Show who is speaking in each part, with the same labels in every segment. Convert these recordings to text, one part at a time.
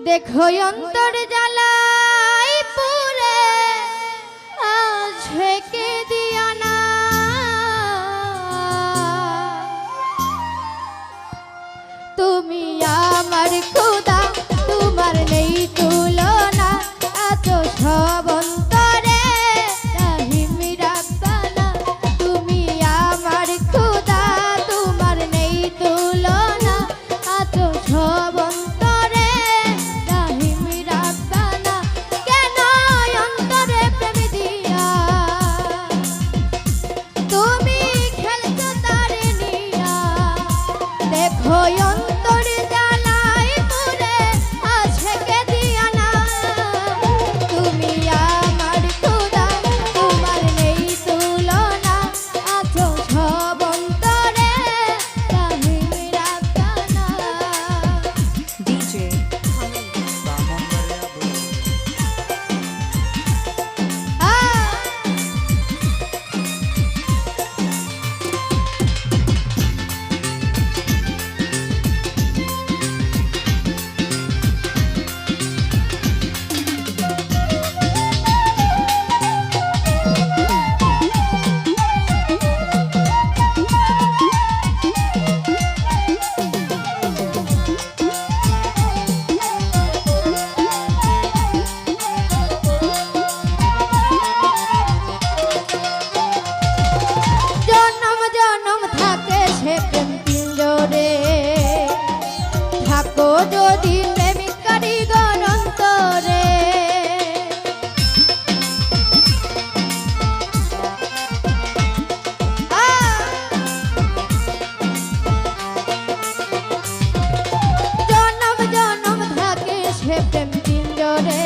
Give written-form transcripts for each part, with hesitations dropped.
Speaker 1: দেখো অন্তর জ্বালাই পুরে ঝেঁকে দিয়া না তুমি আমার খোদা তোমার নেই তুলনা এত সব অন্তরে রহিম রাব্বানা তুমি আমার খোদা তোমার নেই তুলনা এত সব অন্তরে রহিম রাব্বানা কেন অন্তরে প্রেম দিয়া তুমি খেলছো তারে নিয়া দেখো অন্তর জ্বালাই পুরে ঝেঁকে দিয়া না তুমি আমার খোদা তোমার নেই তুলনা আছো সব অন্তরে রহিম রাব্বানা
Speaker 2: DJ
Speaker 1: জনম জনম থাকে সে প্রেম পিঞ্জরে থাকো যদি প্রেমিক কারিগর অন্তরে জনম জনম থাকে সে প্রেম পিঞ্জরে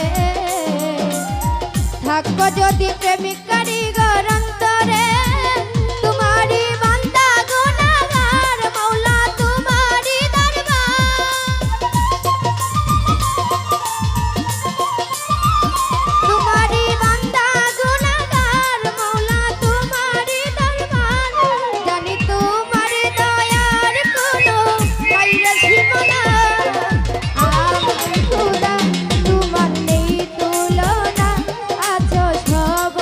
Speaker 1: থাকো যদি প্রেমিক কারিগর অন্তরে তোমারি বান্দা গুনাহগার মওলা তোমারি দরবার তোমারি বান্দা গুনাহগার মওলা তোমারি দরবার জানি তোমার দয়ার কোনো বাইরে সীমানা আমার খোদা তোমার নেই তুলনা আছো সব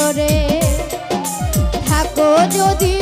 Speaker 1: অন্তরে থাকো যদি